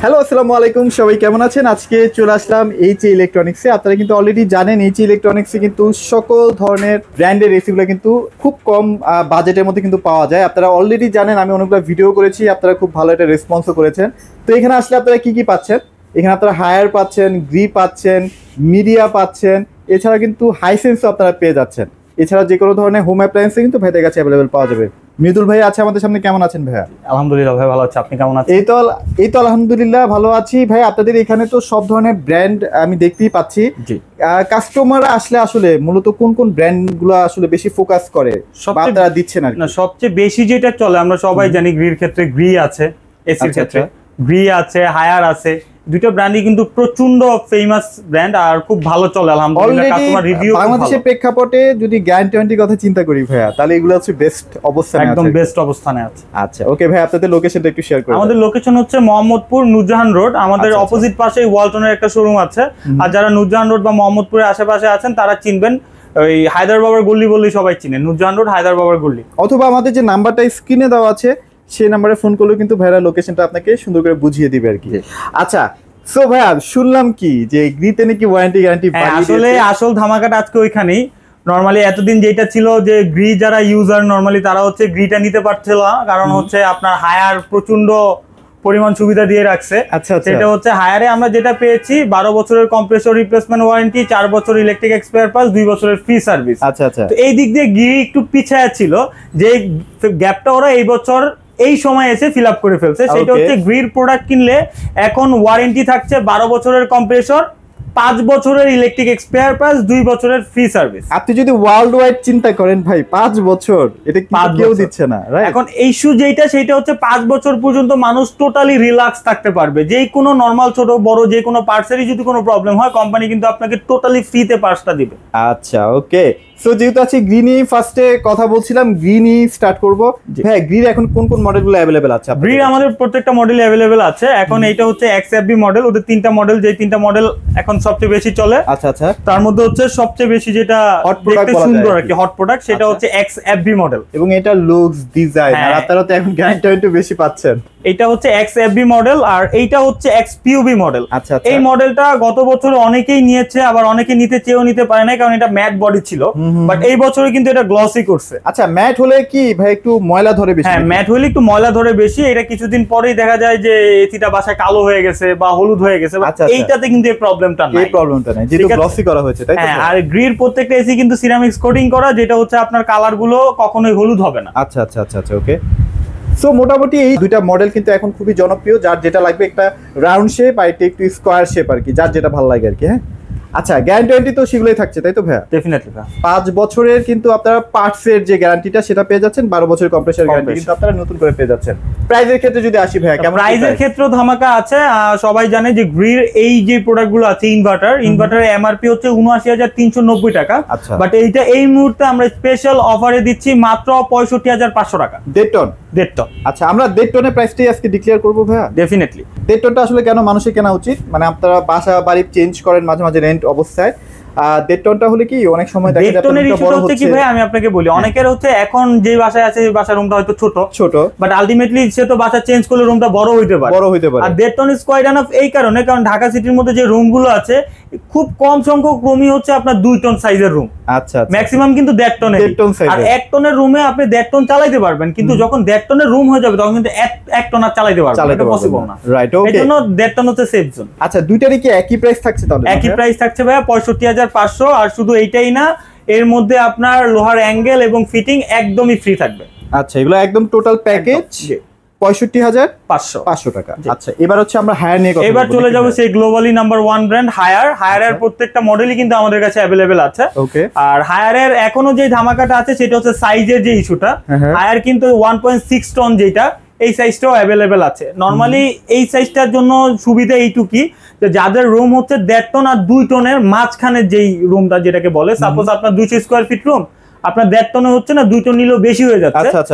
Hello, আসসালামু আলাইকুম। সবাই কেমন আছেন? আজকে চলে আসলাম এইচএ ইলেকট্রনিক্সে। আপনারা কিন্তু অলরেডি জানেন এইচএ ইলেকট্রনিক্সে কিন্তু সকল ধরনের ব্র্যান্ডের এসিগুলো কিন্তু খুব কম বাজেটের মধ্যে কিন্তু পাওয়া যায়। আপনারা অলরেডি জানেন, আমি অনেকগুলো ভিডিও করেছি, আপনারা খুব ভালো একটা রেসপন্সও করেছেন। তো এখানে আসলে আপনারা কি কি পাচ্ছেন? এখানে আপনারা হায়ার পাচ্ছেন, গ্রি পাচ্ছেন, মিডিয়া পাচ্ছেন, এছাড়া কিন্তু হাইসেন্সও আপনারা পেয়ে যাচ্ছেন। এছাড়া যে কোনো ধরনের হোম অ্যাপ্লায়েন্সে কিন্তু ভাইদের কাছে অ্যাভেলেবেল পাওয়া যাবে। মৃদুল ভাই আছে আমাদের সামনে। কেমন আছেন ভাইয়া? আলহামদুলিল্লাহ ভাই, ভালো আছি। আপনি কেমন আছেন? এই তো আলহামদুলিল্লাহ ভালো আছি ভাই। আপনাদের এখানে তো সব ধরনের ব্র্যান্ড আমি দেখতেই পাচ্ছি। জি, কাস্টমার আসলে মূলত কোন কোন ব্র্যান্ডগুলো আসলে বেশি ফোকাস করে বা আপনারা দিচ্ছেন আর কি? না, সবচেয়ে বেশি যেটা চলে আমরা সবাই জানি, গ্রির ক্ষেত্রে গ্রি আছে, এসির ক্ষেত্রে গ্রি আছে, হায়ার আছে। দুটো ব্র্যান্ডই কিন্তু প্রচন্ড ফেমাস ব্র্যান্ড আর খুব ভালো চলে আলহামদুলিল্লাহ। কাস্টমার রিভিউ বাংলাদেশের প্রেক্ষাপটে যদি গ্যারান্টির কথা চিন্তা করি ভাইয়া, তাহলে এগুলো হচ্ছে বেস্ট অবস্থানে আছে, একদম বেস্ট অবস্থানে আছে। আচ্ছা, ওকে ভাই, আপনাদের লোকেশনটা একটু শেয়ার করুন। আমাদের লোকেশন হচ্ছে মোহাম্মদপুর নুরজাহান রোড। আমাদের অপোজিট পাশে ওয়ালটনের একটা শোরুম আছে। আর যারা নুরজাহান রোড বা মোহাম্মদপুরের আশেপাশে আছেন তারা চিনবেন, ওই হায়দার বাবার গল্লি বললেই সবাই চিনে, নুরজাহান রোড হায়দার বাবার গল্লি। অথবা আমাদের যে নাম্বারটা স্ক্রিনে দেওয়া আছে সেই নাম্বারে ফোন করলেও কিন্তু ভাইরা লোকেশনটা আপনাকে সুন্দর করে বুঝিয়ে দিবে আর কি। আচ্ছা, সো ভাইয়া শুনলাম কি যে গ্রিতে নাকি ওয়ারেন্টি গ্যারান্টি আসলে আসল ধামাকাটা আজকে ওইখানেই। নরমালি এতদিন যেটা ছিল যে গ্রি যারা ইউজার নরমালি তারা হচ্ছে গ্রিটা নিতে পারছিল না, কারণ হচ্ছে আপনার হায়ার প্রচন্ড পরিমাণ সুবিধা দিয়ে রাখছে। আচ্ছা, সেটা হচ্ছে হায়ারে আমরা যেটা পেয়েছি 12 বছরের কম্প্রেসর রিপ্লেসমেন্ট ওয়ারেন্টি, 4 বছর ইলেকট্রিক এক্সপায়ার পাস, 2 বছরের ফ্রি সার্ভিস। আচ্ছা আচ্ছা, তো এই দিক দিয়ে গ্রি একটু পিছায়া ছিল, যে গ্যাপটা ওরা এই বছর এই সময় এসে ফিল আপ করে ফেলছে। সেটা হচ্ছে গ্রির প্রোডাক্ট কিনলে এখন ওয়ারেন্টি থাকছে 12 বছরের কম্প্রেসর, 5 বছরের ইলেকট্রিক এক্সপায়ার পাস, 2 বছরের ফ্রি সার্ভিস। আপনি যদি ওয়ার্ল্ড ওয়াইড চিন্তা করেন ভাই, 5 বছর এটা কেউ দিচ্ছে না। এখন ইস্যু যেটা সেটা হচ্ছে 5 বছর পর্যন্ত মানুষ টোটালি রিল্যাক্স থাকতে পারবে। যেই কোনো নরমাল ছোট বড় যে কোনো পার্টসেরই যদি কোনো প্রবলেম হয়, কোম্পানি কিন্তু আপনাকে টোটালি ফ্রিতে পার্টসটা দিবে। আচ্ছা, ওকে। সো যেহেতু আছে গ্রিনি, ফার্স্টে কথা বলছিলাম, গ্রিনি স্টার্ট করব। হ্যাঁ, গ্রির এখন কোন কোন মডেলগুলো अवेलेबल আছে? গ্রির আমাদের প্রত্যেকটা মডেল अवेलेबल আছে। এখন এইটা হচ্ছে XFB মডেল, ওদের 3টা মডেল, যে 3টা মডেল এখন সবচেয়ে বেশি চলে। আচ্ছা আচ্ছা, তার মধ্যে হচ্ছে সবচেয়ে বেশি যেটা দেখতে সুন্দর আর কি, হট প্রোডাক্ট, সেটা হচ্ছে XFB মডেল। এবং এটা লুকস ডিজাইন আর আপনারা তো এখন গ্যারান্টি একটু বেশি পাচ্ছেন। এটা হচ্ছে XFB মডেল আর এইটা হচ্ছে XPUB মডেল। আচ্ছা, এই মডেলটা গত বছর অনেকেই নিয়েছে, আবার অনেকে নিতে চেয়েও নিতে পারে না, কারণ এটা ম্যাট বডি ছিল। বাট এই বছরে কিন্তু এটা গ্লসি করছে। আচ্ছা, ম্যাট হলে কি ভাই একটু ময়লা ধরে বেশি? হ্যাঁ, ম্যাট হলে একটু ময়লা ধরে বেশি। এটা কিছুদিন পরেই দেখা যায় যে এসিটা বাসায় কালো হয়ে গেছে বা হলুদ হয়ে গেছে। এইটাতে কিন্তু এই প্রবলেমটা নাই, যেহেতু গ্লসি করা হয়েছে, তাই তো? হ্যাঁ, আর গ্রির প্রত্যেকটা এসি কিন্তু সিরামিক্স কোটিং করা, যেটা হচ্ছে আপনার কালার গুলো কখনোই হলুদ হবে না। আচ্ছা আচ্ছা আচ্ছা আচ্ছা, ওকে। সো মোটামুটি এই দুইটা মডেল কিন্তু এখন খুবই জনপ্রিয়। যার যেটা লাগবে, একটা রাউন্ড শেপ আর একটু স্কোয়ার শেপ আর কি, যার যেটা ভালো লাগে আর কি। হ্যাঁ, আচ্ছা, গ্যারান্টি তো সেগুলোই থাকছে, তাই তো ভাইয়া? ডেফিনেটলি ভাই, 5 বছরের কিন্তু আপনারা পার্টসের যে গ্যারান্টিটা সেটা পেয়ে যাচ্ছেন, 12 বছরের কম্প্রেসর গ্যারান্টি কিন্তু আপনারা নতুন করে পেয়ে যাচ্ছেন। প্রাইসের ক্ষেত্রে যদি আসি ভাইয়া, কেমন প্রাইসের ক্ষেত্রেও ধামাকা আছে। সবাই জানে যে গ্রির এই যে প্রোডাক্টগুলো আছে, ইনভার্টারের এমআরপি হচ্ছে ৭৯,৩৯০ টাকা। বাট এইটা এই মুহূর্তে আমরা স্পেশাল অফারে দিচ্ছি মাত্র ৬৫,৫০০ টাকা। 1.5 টন। আচ্ছা, আমরা 1.5 টনের প্রাইসটাই আজকে ডিক্লেয়ার করবো ভাইয়া। ডেফিনেটলি 1.5 টনটা আসলে কেন মানুষের কেনা উচিত? মানে আপনারা বাসা বাড়ি চেঞ্জ করেন মাঝে মাঝে রেন্ট অবস্থায়, 1.5 টনটা হলে কি অনেক সময় দেখা যায় বড় হচ্ছে। কি ভাই, আমি আপনাকে বলি, অনেকের হচ্ছে এখন যে বাসায় আছে এই বাসার রুমটা হয়তো ছোট, বাট আলটিমেটলি সে তো বাসা চেঞ্জ করলে রুমটা বড় হইতে পারে। আর 1.5 টন ইজ কোয়াইট এনাফ এই কারণে, কারণ ঢাকা সিটির মধ্যে যে রুমগুলো আছে খুব কম সংখ্যক রুমই হচ্ছে আপনার 2 টন সাইজের রুম। আচ্ছা, ম্যাক্সিমাম কিন্তু 1.5 টনের। আর 1 টনের রুমে আপনি 1.5 টন চালাইতে পারবেন, কিন্তু যখন 1.5 টনের রুম হয়ে যাবে তখন কিন্তু 1 টন আর চালাইতে পারবেন, এটা পসিবল না। রাইট, ওকে। এজন্য 1.5 টন হচ্ছে সেফ জোন। আচ্ছা, দুইটারই কি একই প্রাইস থাকছে তাহলে? একই প্রাইস থাকছে ভাইয়া, ৬৫,৫০০। আর শুধু এইটাই না, এর মধ্যে আপনার লোহার অ্যাঙ্গেল এবং ফিটিং একদমই ফ্রি থাকবে। আচ্ছা, এগুলো একদম টোটাল প্যাকেজ ৬৫,৫০০ টাকা। আচ্ছা, এবার হচ্ছে আমরা হায়ার নিয়ে কথা বলবো। এবার চলে যাবো সেই গ্লোবালি নাম্বার 1 ব্র্যান্ড হায়ারের প্রত্যেকটা মডেলই কিন্তু আমাদের কাছে अवेलेबल আছে। ওকে। আর হায়ারের এখনো যে ধামাকাটা আছে সেটা হচ্ছে সাইজের যে ইস্যুটা। হায়ার কিন্তু 1.6 টন যেটা, এই সাইজটাও अवेलेबल আছে। নরমালি এই সাইজটার জন্য সুবিধা এইটুকুই যে যাদের রুম হচ্ছে 1.5 টন আর 2 টনের মাঝখানে যেই রুমটা যেটাকে বলে, সাপোজ আপনার 200 স্কয়ার ফিট রুম, আপনার 1.5 টনে হচ্ছে না, 2 টন নিলেও বেশি হয়ে যাচ্ছে।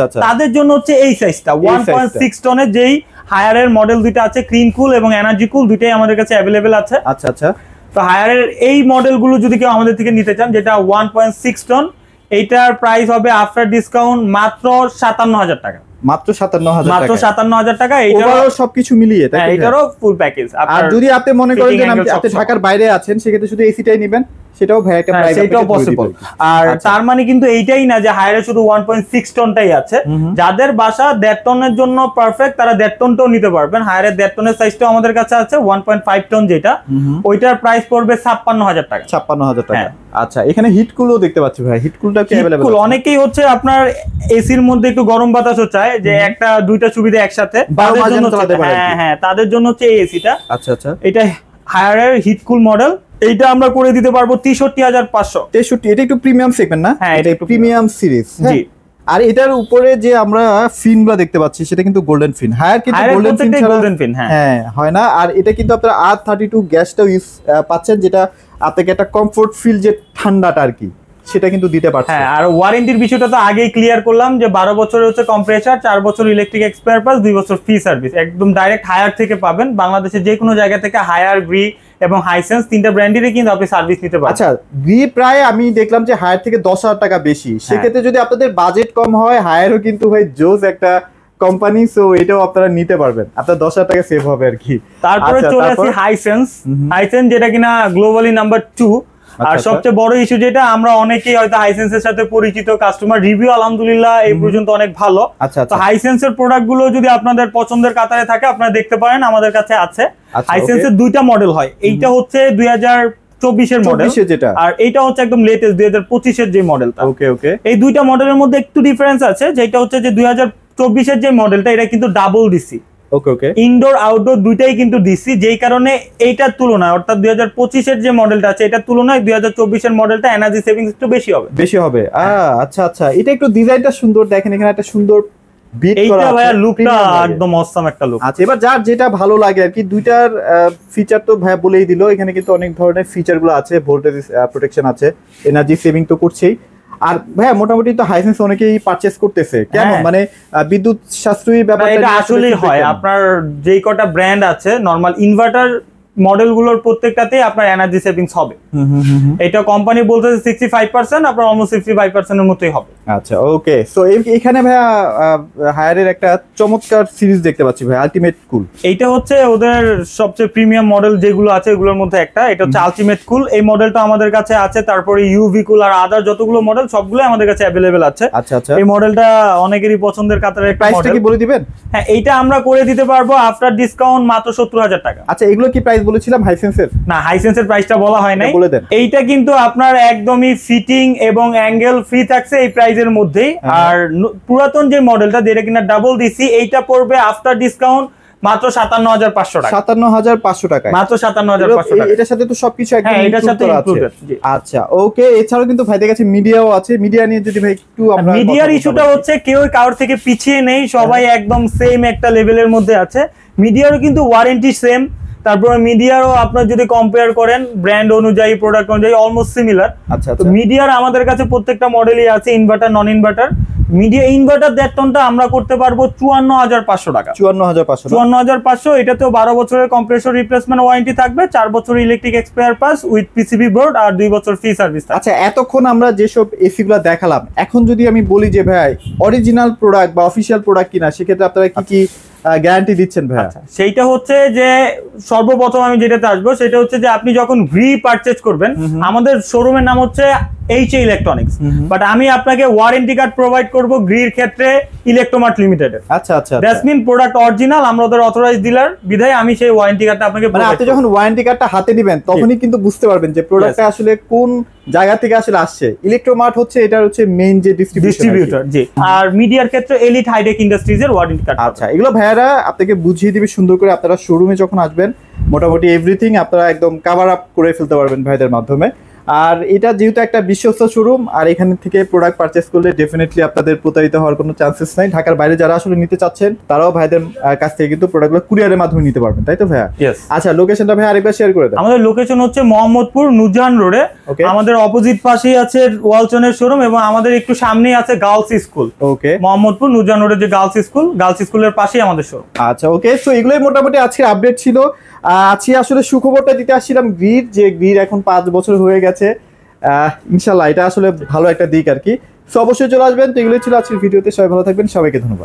তাদের জন্য হচ্ছে এই সাইজটা 1.6 টনের যেই হায়ারের মডেল দুইটা আছে, ক্লিন কুল এবং এনার্জি কুল, দুইটাই আমাদের কাছে अवेलेबल আছে। আচ্ছা আচ্ছা, তো হায়ারের এই মডেলগুলো যদি কেউ আমাদের থেকে নিতে চান, যেটা 1.6 টন, এইটার প্রাইস হবে আফটার ডিসকাউন্ট মাত্র ৫৭,০০০ টাকা। মাত্র 57,000 টাকা, মাত্র 57,000 টাকা। ওভারঅল সবকিছু মিলিয়ে, তাই তো? এটারও ফুল প্যাকেজ। আর যদি আপনি মনে করেন যে আপনি ঢাকার বাইরে আছেন, সেক্ষেত্রে শুধু এসিটাই নেবেন, সেটাও ভাই একটা প্রাইস, সেটাও পসিবল। আর তার মানে কিন্তু এইটাই না যে হায়ারে শুধু 1.6 টনটাই আছে, যাদের বাসা 1.5 টনের জন্য পারফেক্ট তারা 1.5 টনটাও নিতে পারবেন। হায়ারে 1.5 টনের সাইজটাও আমাদের কাছে আছে, 1.5 টন যেটা, ওইটার প্রাইস পড়বে 56,000 টাকা। 56,000 টাকা। আচ্ছা, এখানে হিটকুলও দেখতে পাচ্ছি ভাই, হিটকুলটা কি अवेलेबल? হিটকুল অনেকেই হচ্ছে আপনার এসির মধ্যে একটু গরম বাতাসও চায়, যে একটা দুইটা সুবিধা একসাথে, তাদের জন্য তাদের জন্য হচ্ছে এই এসিটা। আচ্ছা আচ্ছা, এটা হায়ারের হিটকুল মডেল, এইটা আমরা করে দিতে পারবো 63,500। 63, এটা একটু প্রিমিয়াম সেগমেন্ট না? হ্যাঁ, এটা প্রিমিয়াম সিরিজ। জি। আর এটার উপরে যে আমরা ফিনগুলো দেখতে পাচ্ছি, সেটা কিন্তু গোল্ডেন ফিন। হায়ার কিন্তু গোল্ডেন ফিন ছাড়া হ্যাঁ হয় না। আর এটা কিন্তু আপনারা R32 গ্যাসটাও ইউজ পাচ্ছেন, যেটা আপনাকে একটা কমফোর্ট ফিল, যে ঠান্ডাটা আর কি, সেটা কিন্তু দিতে পারছে। হ্যাঁ, আর ওয়ারেন্টির বিষয়টা তো আগেই ক্লিয়ার করলাম যে 12 বছরের হচ্ছে কম্প্রেসার, 4 বছর ইলেকট্রিক এক্সপায়ার পাস, 2 বছর ফ্রি সার্ভিস। একদম ডাইরেক্ট হায়ার থেকে পাবেন, বাংলাদেশের যে কোনো জায়গা থেকে হায়ার, গ্রি এবং হাইসেন্স তিনটা ব্র্যান্ডেরই কিন্তু আপনি সার্ভিস নিতে পারবেন। আচ্ছা, গ্রি প্রায় আমি দেখলাম যে হায়ার থেকে 10,000 টাকা বেশি। সেক্ষেত্রে যদি আপনাদের বাজেট কম হয়, হায়ারও কিন্তু ভাই জোস একটা কোম্পানি, সো এটাও আপনারা নিতে পারবেন, আপনার 10,000 টাকা সেভ হবে আর কি। তারপরে চলে আসি হাইসেন্স, যেটা কিনা গ্লোবালি নাম্বার 2। আর সবচেয়ে বড় ইস্যু যেটা, আমরা অনেকেই হয়তো হাইসেন্সের সাথে পরিচিত, কাস্টমার রিভিউ আলহামদুলিল্লাহ এই পর্যন্ত অনেক ভালো। তো হাইসেন্সের প্রোডাক্ট গুলো যদি আপনাদের পছন্দের কাতারে থাকে, আপনারা দেখতে পারেন আমাদের কাছে আছে। হাইসেন্সের দুইটা মডেল হয়, এইটা হচ্ছে 2024 এর মডেল, আর এইটা হচ্ছে একদম লেটেস্ট 2025 এর যে মডেলটা। ওকে ওকে, এই দুইটা মডেলের মধ্যে একটু ডিফারেন্স আছে, যেটা হচ্ছে যে 2024 এর যে মডেলটা, এটা কিন্তু ডাবল ডিসি। ওকে ওকে, ইনডোর আউটডোর দুইটাই কিন্তু ডিসি, যেই কারণে এইটার তুলনায়, অর্থাৎ 2025 এর যে মডেলটা আছে এটার তুলনায় 2024 এর মডেলটা এনার্জি সেভিংস একটু বেশি হবে। আচ্ছা আচ্ছা, এটা একটু ডিজাইনটা সুন্দর, দেখেন এখানে একটা সুন্দর বিট করা আছে, এইটা ভাইয়া লুকটা একদম অসাম একটা লুক। আচ্ছা, এবার যার যেটা ভালো লাগে আর কি, দুইটার ফিচার তো ভাইয়া বলেই দিল। এখানে কিন্তু অনেক ধরনের ফিচার গুলো আছে, ভোল্টেজ প্রোটেকশন আছে, এনার্জি সেভিং তো করছেই। আর ভাইয়া মোটামুটি তো হাইসেন্স অনেকেই পারচেজ করতেছে, কেমন মানে বিদ্যুৎ সাশ্রয়ী ব্যাপারটা? এটা আসলেই হয়, আপনার যেই কটা ব্র্যান্ড আছে নরমাল ইনভার্টার মডেলগুলোর প্রত্যেকটাতেই আপনার এনার্জি সেভিংস হবে। এটা কোম্পানি বলতেছে 65%, আপনার অলমোস্ট 65% এর মতোই হবে। আচ্ছা ওকে, সো এখানে ভাইয়া হায়ারের একটা চমৎকার সিরিজ দেখতে পাচ্ছি ভাই, আলটিমেট কুল। এইটা হচ্ছে ওদের সবচেয়ে প্রিমিয়াম মডেল যেগুলো আছে এগুলোর মধ্যে একটা, এটা হচ্ছে আলটিমেট কুল। এই মডেলটা আমাদের কাছে আছে, তারপরে ইউভি কুল আর আদার যতগুলো মডেল সবগুলো আমাদের কাছে অ্যাভেলেবেল আছে। আচ্ছা আচ্ছা, এই মডেলটা অনেকেরই পছন্দের কাতারে একটা মডেল। প্রাইসটা কি বলে দিবেন? হ্যাঁ, এইটা আমরা করে দিতে পারবো আফটার ডিসকাউন্ট মাত্র 70,000 টাকা। আচ্ছা, এগুলো কি প্রাইস বলেছিলাম হাইসেন্সের? না, হাইসেন্সের প্রাইসটা বলা হয় নাই, বলে দেন। এইটা কিন্তু আপনার একদমই ফিটিং এবং অ্যাঙ্গেল ফ্রি থাকছে এই প্রাইজের মধ্যেই। আর পুরাতন যে মডেলটা, যেটা কিনা ডাবল ডিসি, এইটা পড়বে আফটার ডিসকাউন্ট মাত্র 57,500 টাকা। 57,500 টাকা, মাত্র 57,500 টাকা। এটার সাথে তো সবকিছু একদম এটার সাথে ইনক্লুডেড। আচ্ছা ওকে, এছাড়াও কিন্তু ভাইদের কাছে মিডিয়াও আছে। মিডিয়া নিয়ে যদি ভাই একটু আমরা, মিডিয়ার ইস্যুটা হচ্ছে কেউ কারোর থেকে পিছিয়ে নেই, সবাই একদম সেম একটা লেভেলের মধ্যে আছে। মিডিয়ারও কিন্তু ওয়ারেন্টি সেম, তারপরে মিডিয়ারও আপনার যদি কম্পেয়ার করেন ব্র্যান্ড অনুযায়ী, প্রোডাক্ট অনুযায়ী অলমোস্ট সিমিলার। আচ্ছা, তো মিডিয়ার আমাদের কাছে প্রত্যেকটা মডেলই আছে, ইনভার্টার, নন ইনভার্টার। মিডিয়া ইনভার্টার 1.5 টনটা আমরা করতে পারবো 54,500 টাকা। 54,500। এটাতেও 12 বছরের কম্প্রেসর রিপ্লেসমেন্ট ওয়ারেন্টি থাকবে, 4 বছর electric spare parts with PCB board, আর 2 বছর ফ্রি সার্ভিস। আচ্ছা, এতক্ষণ আমরা যেসব এসি গুলো দেখালাম, এখন যদি আমি বলি যে ভাই অরিজিনাল প্রোডাক্ট বা অফিসিয়াল প্রোডাক্ট কিনা, সেক্ষেত্রে আপনারা কি কি গ্যারান্টি দিচ্ছেন ভাই? সেইটা হচ্ছে যে সর্বপ্রথম আমি যেটাতে আসবো সেটা হচ্ছে যে আপনি যখন গ্রি পারচেজ করবেন, আমাদের শোরুমের নাম হচ্ছে এইচএ ইলেকট্রনিক্স, বাট আমি আপনাকে ওয়ারেন্টি কার্ড প্রোভাইড করব গ্রির ক্ষেত্রে ইলেকট্রোমার্ট লিমিটেডের। আচ্ছা আচ্ছা, দ্যাটস মিন প্রোডাক্ট অরিজিনাল, আমরা ওদের অথরাইজড ডিলার, বিধায় আমি সেই ওয়ারেন্টি কার্ডটা আপনাকে, মানে আপনি যখন ওয়ারেন্টি কার্ডটা হাতে দিবেন তখনই কিন্তু বুঝতে পারবেন যে প্রোডাক্টটা আসলে কোন জায়গা থেকে আসলে আসছে। ইলেকট্রোমার্ট হচ্ছে এটা হচ্ছে মেইন যে ডিস্ট্রিবিউটর। জি, আর মিডিয়ার ক্ষেত্রে এলিট হাইটেক ইন্ডাস্ট্রিজ এর ওয়ারেন্টি কার্ড। আচ্ছা, এগুলো ভাইয়ারা আপনাকে বুঝিয়ে দিবে সুন্দর করে। আপনারা শোরুমে যখন আসবেন মোটামুটি এভরিথিং আপনারা একদম কভার আপ করে ফেলতে পারবেন ভাইদের মাধ্যমে। আর এটা যেহেতু একটা বিশ্বস্ত শোরুম, আর এখান থেকে প্রোডাক্ট পারচেস করলে ডেফিনেটলি আপনাদের প্রতারিত হওয়ার কোনো চান্সেস নাই। ঢাকার বাইরে যারা আসলে নিতে চাচ্ছেন তারাও ভাইদের কাছ থেকে কিন্তু প্রোডাক্টগুলো কুরিয়ারের মাধ্যমে নিতে পারবেন, তাই তো ভাইয়া? আচ্ছা, লোকেশনটা ভাই আরেকবার শেয়ার করে দেন। আমাদের লোকেশন হচ্ছে মোহাম্মদপুর নুরজাহান রোডে, আমাদের অপোজিট পাশেই আছে ওয়ালচনের শোরুম, এবং আমাদের একটু সামনেই আছে গার্লস স্কুল। ওকে, মোহাম্মদপুর নুরজাহান রোডে যে গার্লস স্কুলের পাশেই আমাদের শোরুম। আচ্ছা ওকে, সো এগুলোই মোটামুটি আজকের আপডেট ছিল। আজকে আসলে সুখবরটা দিতে আসছিলাম গ্রিড, যে গ্রিড এখন 5 বছর হয়ে গেছে। ইনশাল্লাহ এটা আসলে ভালো একটা দিক আর কি। সো অবশ্যই চলে আসবেন। তো এগুলোই ছিল আজকের ভিডিওতে। সবাই ভালো থাকবেন, সবাইকে ধন্যবাদ।